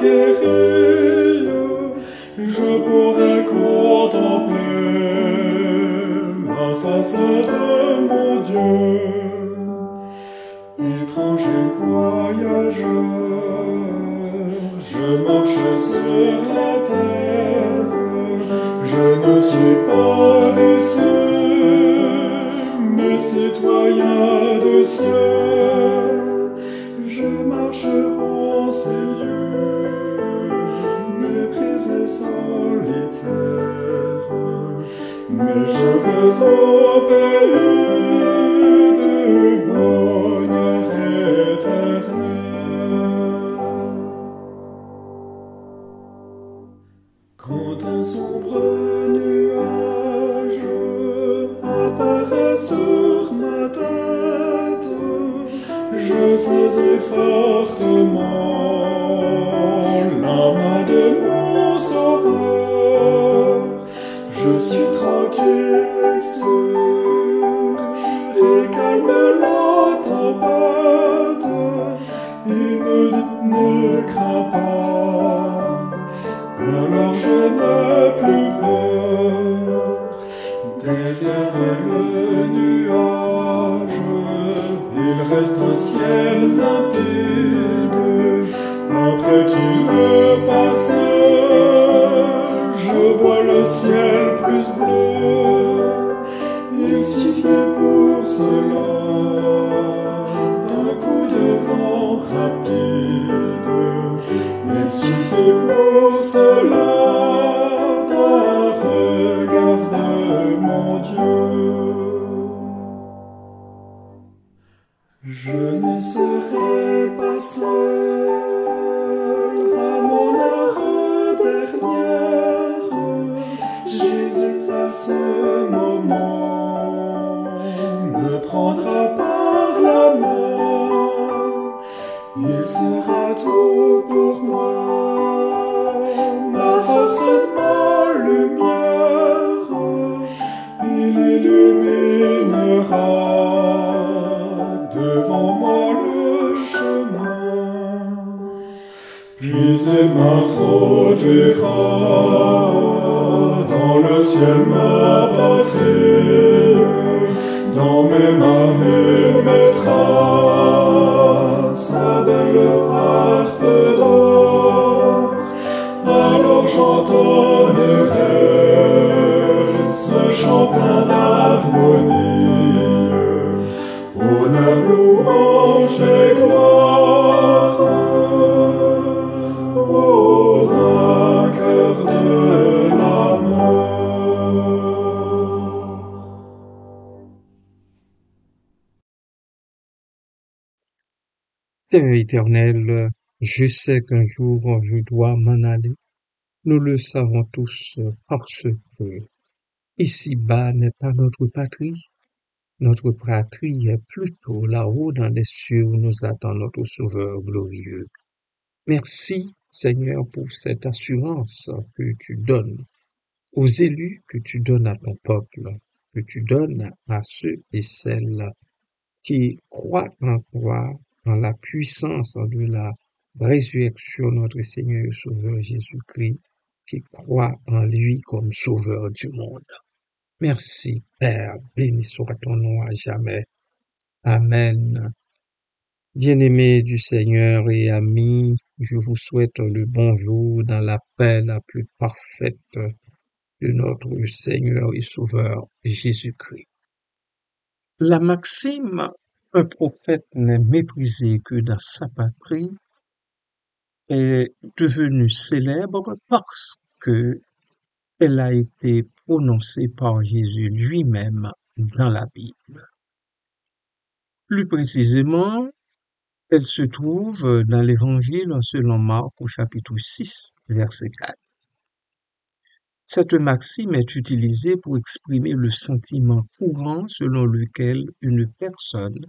guérie, je pourrais contempler la face de mon Dieu. Étranger voyageur, je marche sur la terre, je ne suis pas d'ici, mais citoyen du ciel. Je marche en ces lieux, méprisés, solitaires, mais je vais au pays du bonheur éternel. Quand un sombre nuage apparaît sur ma tête, je saisis fortement la main de mon sauveur. Je suis tranquille et sûr, et calme la tempête. Il me dit ne crains pas, alors je n'ai plus peur. Derrière le nuage, il reste un ciel limpide. Après qu'il est passé, je vois le ciel plus bleu. Il suffit pour cela d'un coup de vent rapide. Il suffit pour cela d'un regard de mon Dieu. Je ne serai pas seul à mon heure dernière. Jésus à ce moment me prendra par la main. Il sera tout pour moi, ma force, ma lumière. Il illuminera devant moi le chemin, puis il m'introduira dans le ciel, ma patrie. Dans mes mains il mettra sa belle harpe d'or. Alors j'entendrai ce chant plein d'harmonie. Honneur, louange et gloire au vainqueur de la mort. Seigneur éternel, je sais qu'un jour je dois m'en aller. Nous le savons tous parce que ici-bas n'est pas notre patrie. Notre patrie est plutôt là-haut dans les cieux où nous attend notre Sauveur glorieux. Merci, Seigneur, pour cette assurance que tu donnes aux élus, que tu donnes à ton peuple, que tu donnes à ceux et celles qui croient en toi, en la puissance de la résurrection de notre Seigneur et Sauveur Jésus-Christ, qui croient en lui comme Sauveur du monde. Merci, Père, béni soit ton nom à jamais. Amen. Bien-aimés du Seigneur et amis, je vous souhaite le bonjour dans la paix la plus parfaite de notre Seigneur et Sauveur Jésus-Christ. La maxime « un prophète n'est méprisé que dans sa patrie » est devenue célèbre parce que elle a été prononcée par Jésus lui-même dans la Bible. Plus précisément, elle se trouve dans l'Évangile selon Marc au chapitre 6, verset 4. Cette maxime est utilisée pour exprimer le sentiment courant selon lequel une personne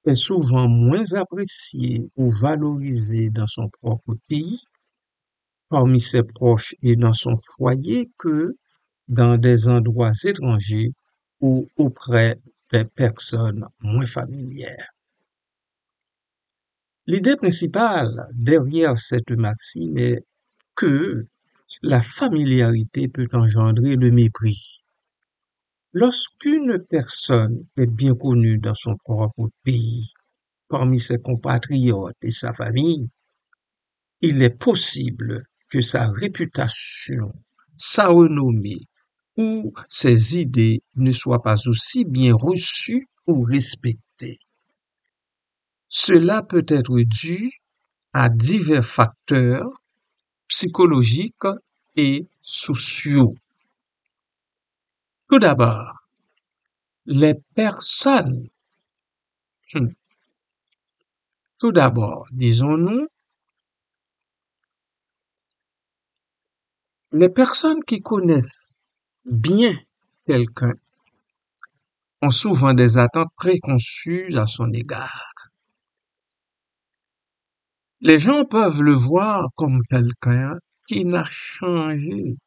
est souvent moins appréciée ou valorisée dans son propre pays, parmi ses proches et dans son foyer que dans des endroits étrangers ou auprès des personnes moins familières. L'idée principale derrière cette maxime est que la familiarité peut engendrer le mépris. Lorsqu'une personne est bien connue dans son propre pays, parmi ses compatriotes et sa famille, il est possible que sa réputation, sa renommée ou ses idées ne soient pas aussi bien reçues ou respectées. Cela peut être dû à divers facteurs psychologiques et sociaux. Tout d'abord, les personnes, tout d'abord, disons-nous, les personnes qui connaissent bien quelqu'un ont souvent des attentes préconçues à son égard. Les gens peuvent le voir comme quelqu'un qui n'a changé,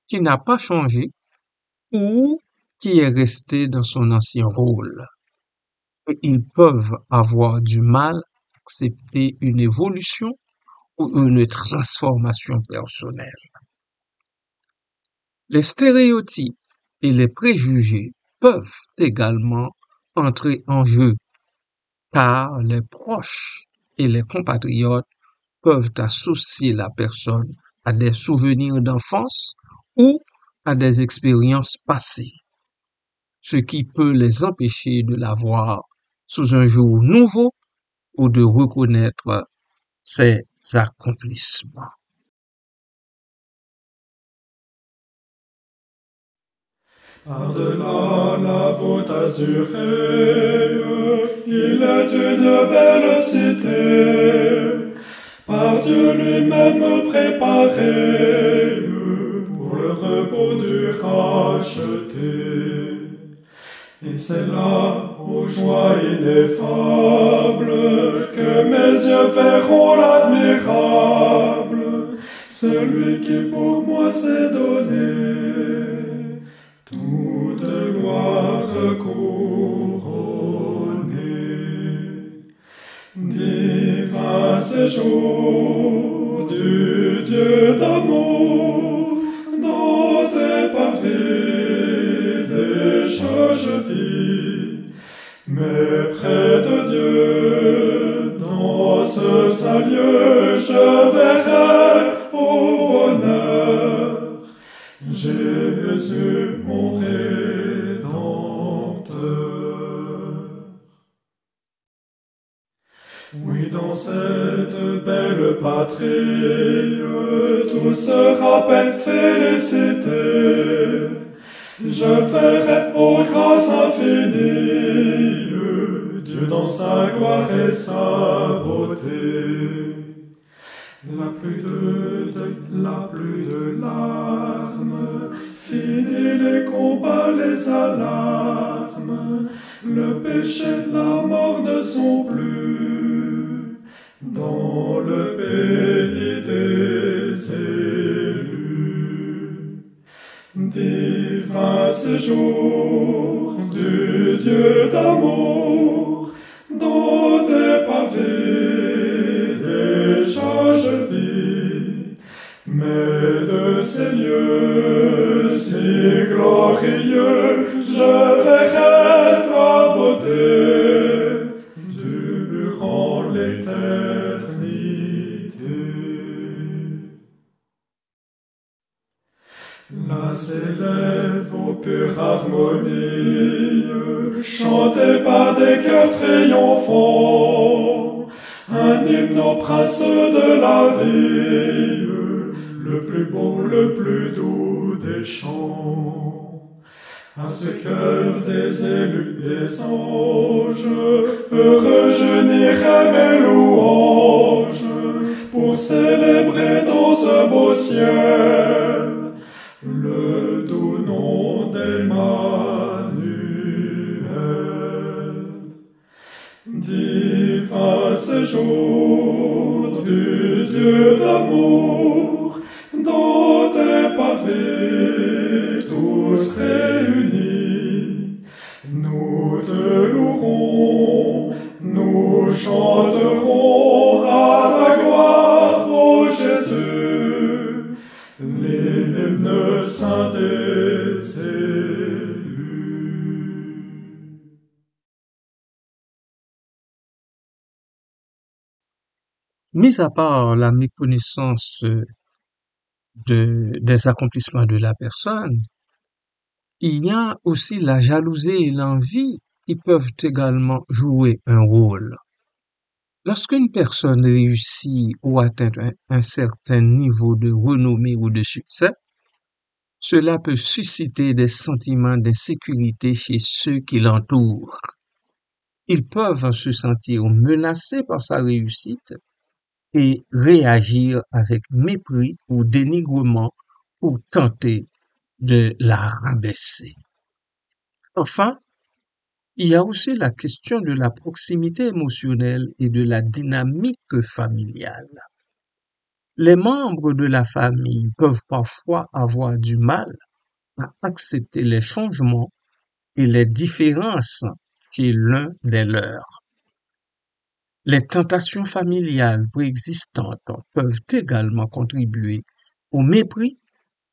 qui n'a pas changé ou qui est resté dans son ancien rôle. Et ils peuvent avoir du mal à accepter une évolution ou une transformation personnelle. Les stéréotypes et les préjugés peuvent également entrer en jeu, car les proches et les compatriotes peuvent associer la personne à des souvenirs d'enfance ou à des expériences passées, ce qui peut les empêcher de la voir sous un jour nouveau ou de reconnaître ses accomplissements. Par-delà la voûte azurée, il est une belle cité, par Dieu lui-même préparée pour le repos du racheté. Et c'est là, aux joies ineffables, que mes yeux verront l'admirable, celui qui pour moi s'est donné. Tout de gloire couronné, divin séjour du Dieu d'amour, dans tes pavés déjà je vis, mais près de Dieu, dans ce saint lieu, je verrai au bonheur Jésus mon Rédempteur. Oui, dans cette belle patrie, tout sera peine félicité. Je verrai, ô grâce infinie, Dieu dans sa gloire et sa beauté. La pluie de larmes, fini les combats, les alarmes, le péché, la mort ne sont plus dans le pays des élus. Divin séjour du Dieu d'amour, dans tes pavés déjà je vis, mais de ces lieux si glorieux, je verrai ta beauté durant l'éternité. Là s'élève aux pures harmonies, chantée par des cœurs triomphants, un hymne au prince de la vie, le plus beau, le plus doux des chants. À ce cœur des élus, des anges, heureux je nierai mes louanges, pour célébrer dans ce beau ciel le doux nom d'Emmanuel. Divin séjour du Dieu d'amour, dans tes pavés tous réunis, nous te louerons, nous chanterons Mis à part la méconnaissance des accomplissements de la personne, il y a aussi la jalousie et l'envie qui peuvent également jouer un rôle. Lorsqu'une personne réussit ou atteint un certain niveau de renommée ou de succès, cela peut susciter des sentiments d'insécurité chez ceux qui l'entourent. Ils peuvent se sentir menacés par sa réussite et réagir avec mépris ou dénigrement pour tenter de la rabaisser. Enfin, il y a aussi la question de la proximité émotionnelle et de la dynamique familiale. Les membres de la famille peuvent parfois avoir du mal à accepter les changements et les différences chez l'un des leurs. Les tentations familiales préexistantes peuvent également contribuer au mépris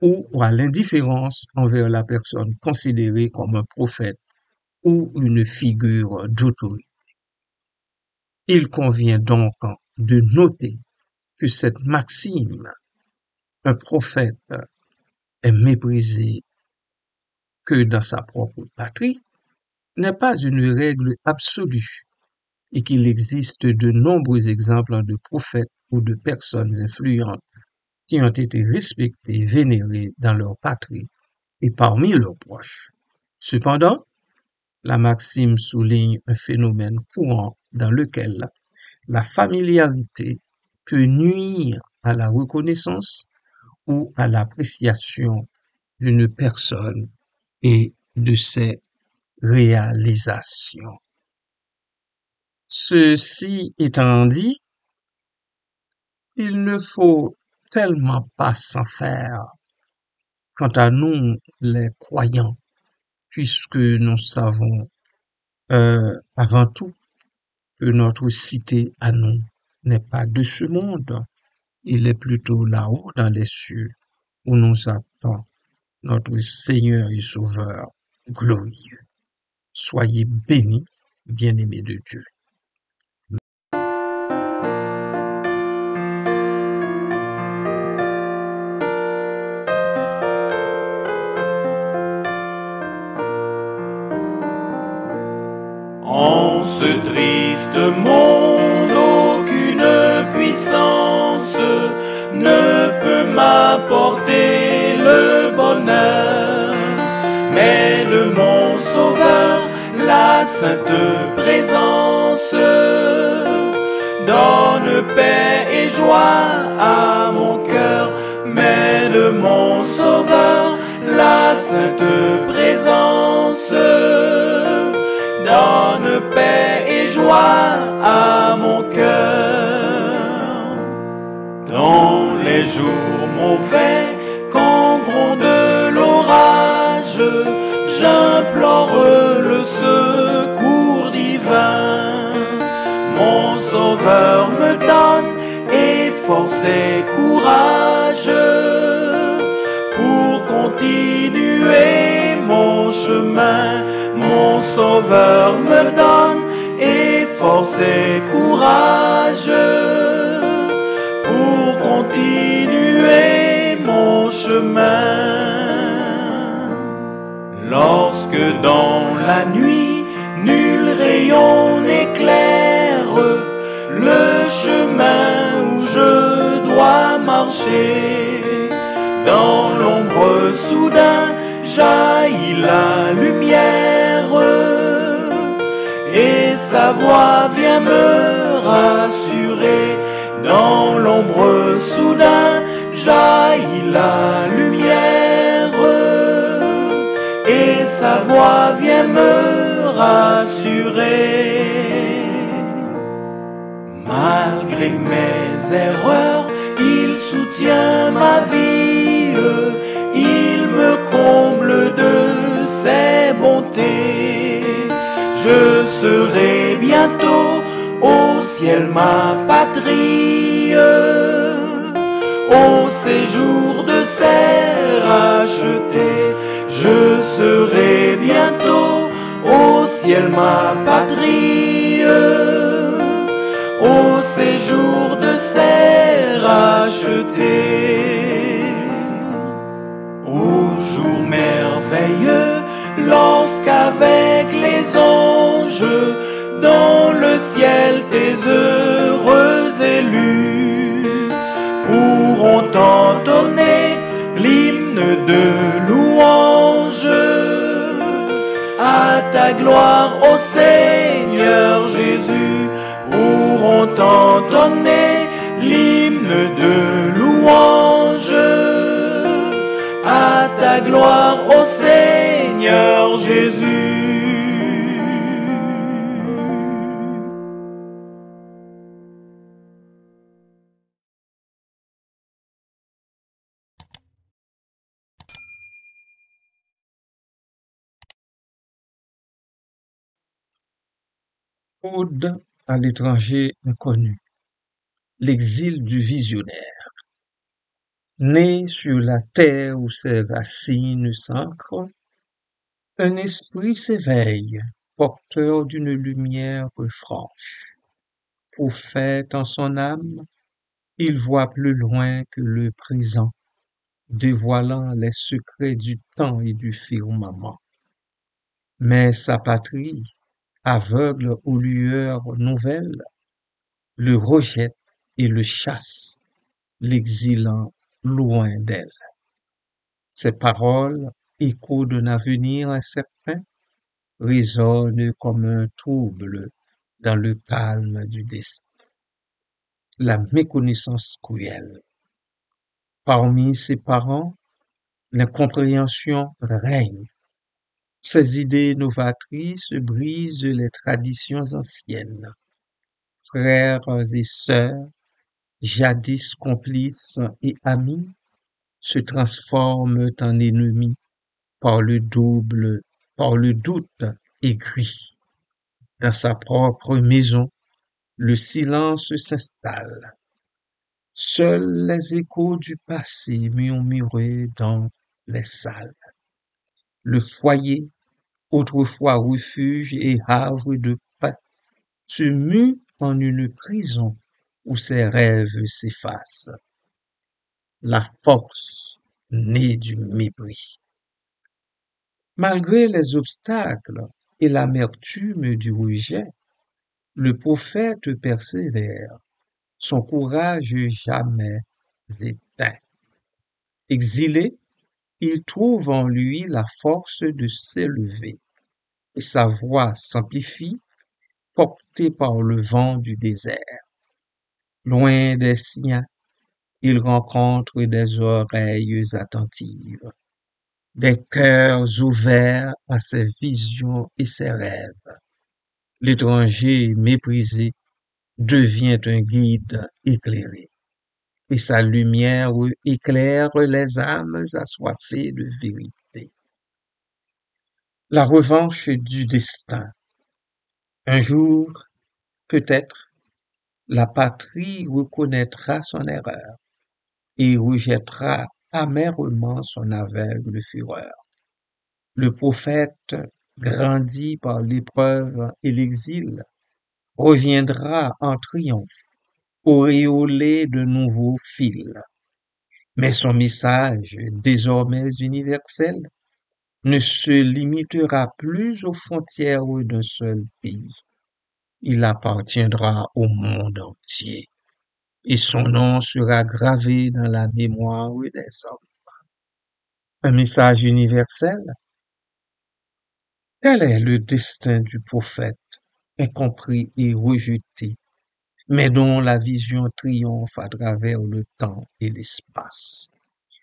ou à l'indifférence envers la personne considérée comme un prophète ou une figure d'autorité. Il convient donc de noter que cette maxime, un prophète est méprisé que dans sa propre patrie, n'est pas une règle absolue et qu'il existe de nombreux exemples de prophètes ou de personnes influentes qui ont été respectés, vénérés dans leur patrie et parmi leurs proches. Cependant, la maxime souligne un phénomène courant dans lequel la familiarité peut nuire à la reconnaissance ou à l'appréciation d'une personne et de ses réalisations. Ceci étant dit, il ne faut tellement pas s'en faire quant à nous les croyants, puisque nous savons avant tout que notre cité à nous n'est pas de ce monde, il est plutôt là-haut dans les cieux où nous attend notre Seigneur et Sauveur glorieux. Soyez bénis, bien-aimés de Dieu. En ce triste monde, aucune puissance ne peut m'apporter le bonheur, mais de mon Sauveur, la sainte présence donne paix et joie à mon cœur, mais de mon Sauveur, la sainte présence donne paix et joie à mon cœur. Dans les jours mauvais, quand gronde l'orage, j'implore le secours divin. Mon Sauveur me donne et force et courage pour continuer mon chemin. Mon Sauveur me donne et force et courage pour continuer mon chemin. Lorsque dans la nuit nul rayon n'éclaire le chemin où je dois marcher, dans l'ombre soudain jaillit la lumière et sa voix vient me rassurer. Dans l'ombre soudain jaillit la lumière et sa voix vient me rassurer. Malgré mes erreurs, il soutient ma vie, il me comble de ses bontés. Je serai bientôt au ciel ma patrie, au séjour de ses rachetés. Je serai bientôt au ciel ma patrie, au séjour de s'est racheté. Au jour merveilleux, lorsqu'avec les anges, dans le ciel tes heureux élus pourront entonner l'hymne de louange à ta gloire, ô Seigneur Jésus, pourront entonner l'hymne de louange à ta gloire, ô Seigneur Jésus. Ode à l'étranger inconnu, l'exil du visionnaire. Né sur la terre où ses racines s'ancrent, un esprit s'éveille, porteur d'une lumière franche. Prophète en son âme, il voit plus loin que le présent, dévoilant les secrets du temps et du firmament. Mais sa patrie, aveugle aux lueurs nouvelles, le rejette et le chasse, l'exilant loin d'elle. Ses paroles, échos d'un avenir incertain, résonnent comme un trouble dans le calme du destin. La méconnaissance cruelle. Parmi ses parents, l'incompréhension règne. Ses idées novatrices brisent les traditions anciennes. Frères et sœurs, jadis complices et amis, se transforment en ennemis par le doute aigri. Dans sa propre maison, le silence s'installe. Seuls les échos du passé murmurent dans les salles. Le foyer, autrefois refuge et havre de paix, se mue en une prison où ses rêves s'effacent. La force née du mépris. Malgré les obstacles et l'amertume du rejet, le prophète persévère, son courage jamais éteint. Exilé, il trouve en lui la force de s'élever, et sa voix s'amplifie, portée par le vent du désert. Loin des siens, il rencontre des oreilles attentives, des cœurs ouverts à ses visions et ses rêves. L'étranger méprisé devient un guide éclairé, et sa lumière éclaire les âmes assoiffées de vérité. La revanche du destin. Un jour, peut-être, la patrie reconnaîtra son erreur et rejettera amèrement son aveugle fureur. Le prophète, grandi par l'épreuve et l'exil, reviendra en triomphe, auréolé de nouveaux fils. Mais son message, désormais universel, ne se limitera plus aux frontières d'un seul pays. Il appartiendra au monde entier, et son nom sera gravé dans la mémoire des hommes. Un message universel? Tel est le destin du prophète, incompris et rejeté, mais dont la vision triomphe à travers le temps et l'espace.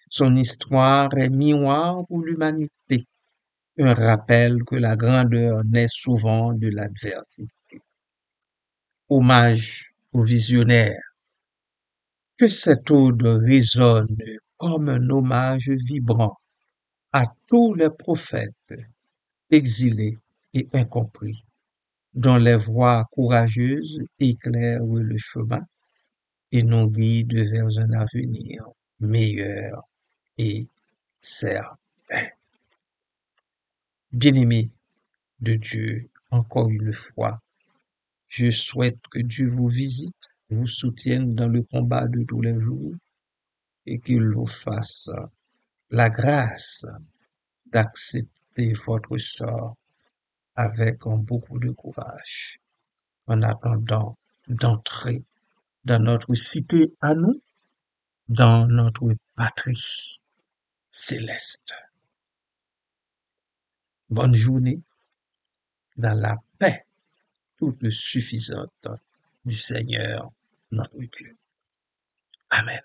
Son histoire est miroir pour l'humanité, un rappel que la grandeur naît souvent de l'adversité. Hommage au visionnaire. Que cette ode résonne comme un hommage vibrant à tous les prophètes, exilés et incompris, dont les voix courageuses éclairent le chemin et nous guident vers un avenir meilleur et certain. Bien-aimés de Dieu, encore une fois, je souhaite que Dieu vous visite, vous soutienne dans le combat de tous les jours et qu'il vous fasse la grâce d'accepter votre sort avec beaucoup de courage en attendant d'entrer dans notre cité à nous, dans notre patrie céleste. Bonne journée dans la paix toute suffisante du Seigneur notre Dieu. Amen.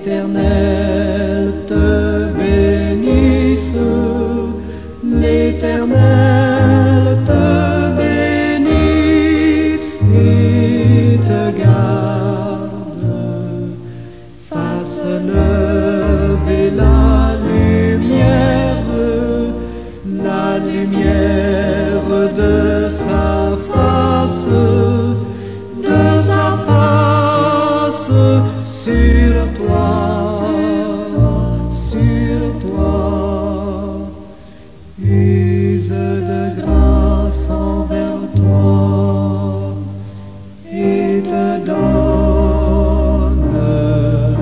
L'Éternel te bénisse, l'Éternel te bénisse et te garde, fasse lever la lumière de sa face sur toi, use de grâce envers toi et te donne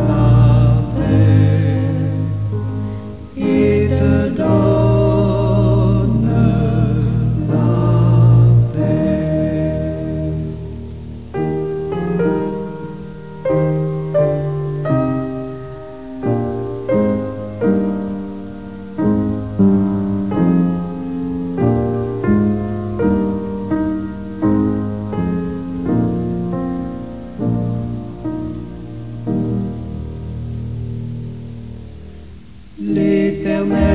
la paix, et te donne la paix. L'Éternel